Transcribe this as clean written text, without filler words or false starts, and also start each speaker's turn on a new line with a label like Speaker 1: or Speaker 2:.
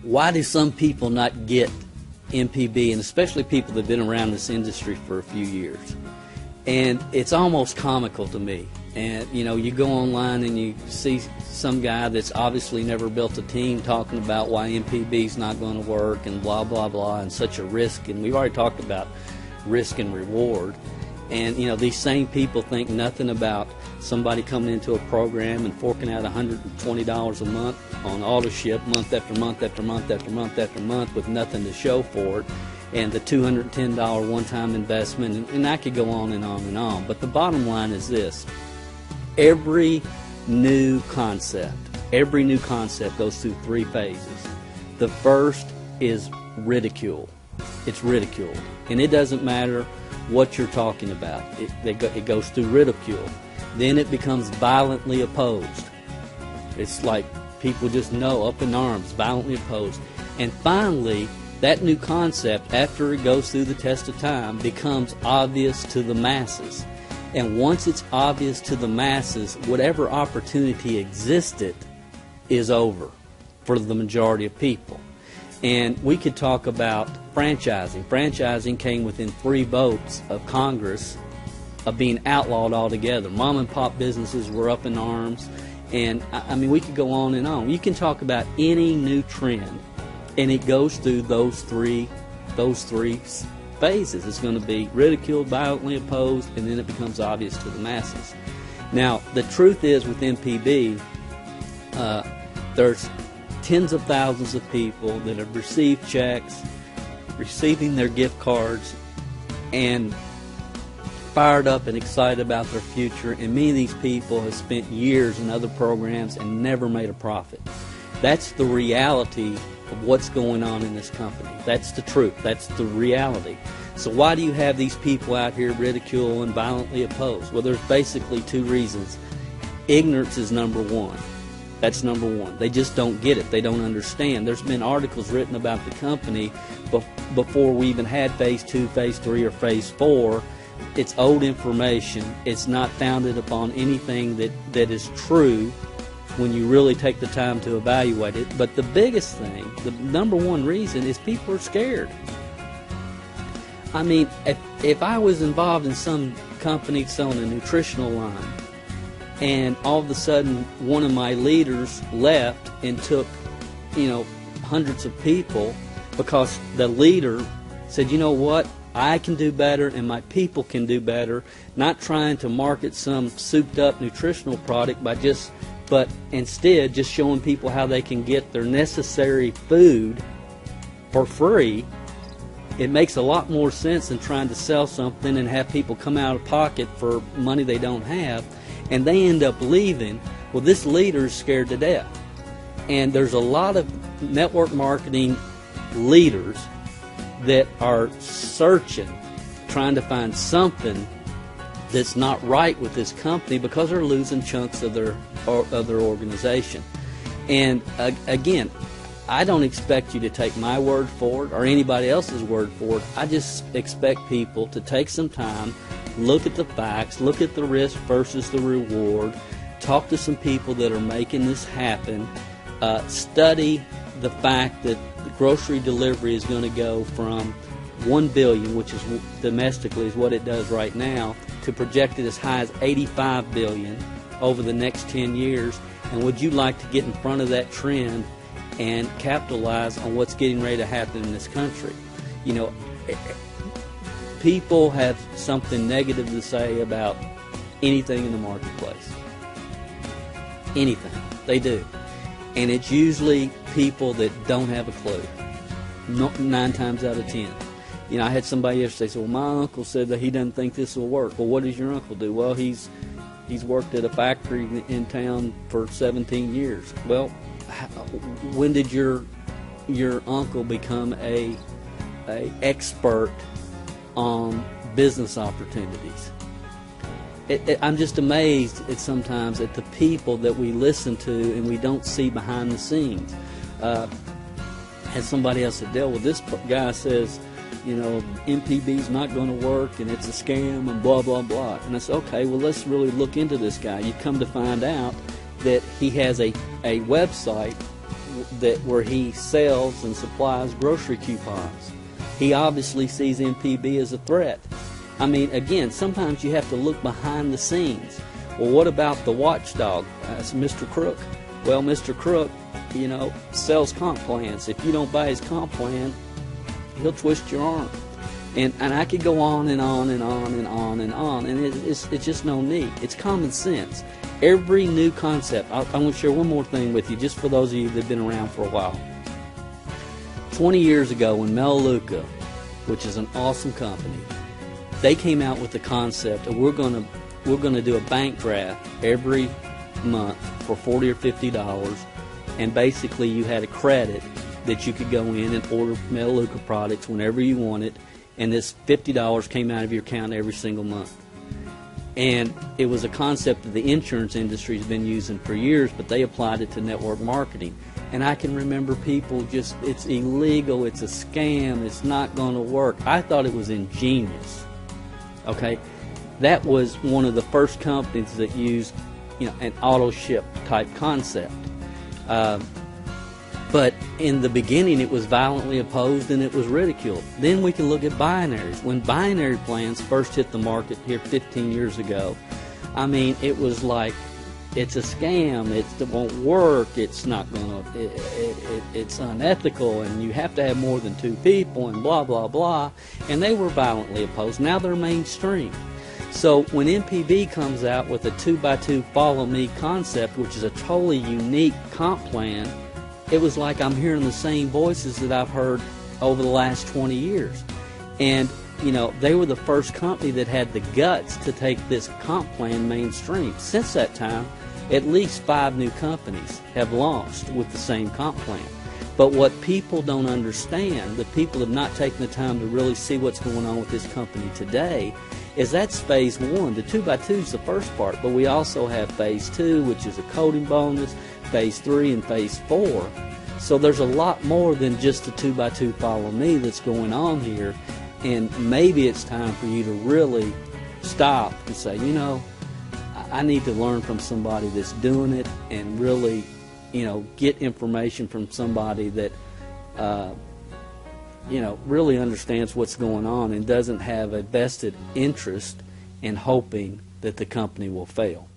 Speaker 1: why do some people not get MPB, and especially people that have been around this industry for a few years? And it's almost comical to me. And, you know, you go online and you see some guy that's obviously never built a team talking about why MPB's not going to work and blah, blah, blah, and such a risk. And we've already talked about risk and reward. And, you know, these same people think nothing about somebody coming into a program and forking out $120 a month on auto ship month after month after month after month after month with nothing to show for it, and the $210 one-time investment, and I could go on and on and on. But the bottom line is this. Every new concept goes through three phases. The first is ridicule. It's ridiculed. And it doesn't matter what you're talking about. It goes through ridicule. Then it becomes violently opposed. It's like people just know, up in arms, violently opposed. And finally, that new concept, after it goes through the test of time, becomes obvious to the masses. And once it's obvious to the masses, whatever opportunity existed is over for the majority of people. And we could talk about franchising. Franchising came within 3 votes of Congress of being outlawed altogether. Mom and pop businesses were up in arms. And I mean, we could go on and on. You can talk about any new trend, and it goes through those three phases. It's going to be ridiculed, violently opposed, and then it becomes obvious to the masses. Now, the truth is, with MPB, there's tens of thousands of people that have received checks, receiving their gift cards, and fired up and excited about their future, and many of these people have spent years in other programs and never made a profit. That's the reality of what's going on in this company. That's the truth. That's the reality. So why do you have these people out here ridicule and violently opposed? Well, there's basically 2 reasons. Ignorance is number one. That's number one. They just don't get it. They don't understand. There's been articles written about the company before we even had Phase 2, Phase 3, or Phase 4. It's old information. It's not founded upon anything that is true when you really take the time to evaluate it. But the biggest thing, the number one reason, is people are scared. I mean, if I was involved in some company selling a nutritional line, and all of a sudden one of my leaders left and took, hundreds of people, because the leader said, you know what, I can do better and my people can do better, not trying to market some souped up nutritional product but instead just showing people how they can get their necessary food for free. It makes a lot more sense than trying to sell something and have people come out of pocket for money they don't have, and they end up leaving. Well, this leader is scared to death. And there's a lot of network marketing leaders that are searching, trying to find something that's not right with this company because they're losing chunks of their organization. And again, I don't expect you to take my word for it or anybody else's word for it. I just expect people to take some time, look at the facts, look at the risk versus the reward, talk to some people that are making this happen, study the fact that grocery delivery is going to go from 1 billion, which is domestically is what it does right now, to projected as high as 85 billion over the next 10 years. And would you like to get in front of that trend and capitalize on what's getting ready to happen in this country? People have something negative to say about anything in the marketplace. Anything. They do. And it's usually people that don't have a clue. 9 times out of 10. I had somebody yesterday say, well, my uncle said that he doesn't think this will work. Well, what does your uncle do? Well, he's worked at a factory in town for 17 years. Well, when did your uncle become a expert on business opportunities? I'm just amazed sometimes at the people that we listen to and we don't see behind the scenes. As somebody else said, well, this guy says, MPB's not going to work and it's a scam and blah, blah, blah. And I said, okay, well, let's really look into this guy. You come to find out that he has a website where he sells and supplies grocery coupons. He obviously sees MPB as a threat. I mean, again, sometimes you have to look behind the scenes. Well, what about the watchdog? That's Mr. Crook. Well, Mr. Crook, sells comp plans. If you don't buy his comp plan, he'll twist your arm. And I could go on and on and on and on and on, and it's just no need. It's common sense. Every new concept, I'm going to share one more thing with you, just for those of you that have been around for a while. 20 years ago, when Melaleuca, which is an awesome company, they came out with the concept of we're going to do a bank draft every month for $40 or $50, and basically you had a credit that you could go in and order Melaleuca products whenever you wanted, and this $50 came out of your account every single month. And it was a concept that the insurance industry has been using for years, but they applied it to network marketing. And I can remember people just, it's illegal, it's a scam, it's not going to work. I thought it was ingenious. Okay? That was one of the first companies that used, an auto ship type concept. But in the beginning, it was violently opposed and it was ridiculed. Then we can look at binaries. When binary plans first hit the market here 15 years ago, I mean, it was like, it's a scam, it won't work, it's not going to, it's unethical, and you have to have more than two people, and blah, blah, blah. And they were violently opposed. Now they're mainstream. So when MPB comes out with a 2x2 follow me concept, which is a totally unique comp plan, it was like I'm hearing the same voices that I've heard over the last 20 years. And, they were the first company that had the guts to take this comp plan mainstream. Since that time, at least 5 new companies have launched with the same comp plan. But what people don't understand, the people have not taken the time to really see what's going on with this company today, is that's phase 1. The 2x2 is the first part, but we also have phase 2, which is a coding bonus, phase 3, and phase 4. So there's a lot more than just the 2x2 follow me that's going on here, and maybe it's time for you to really stop and say, I need to learn from somebody that's doing it, and really, get information from somebody that, really understands what's going on and doesn't have a vested interest in hoping that the company will fail.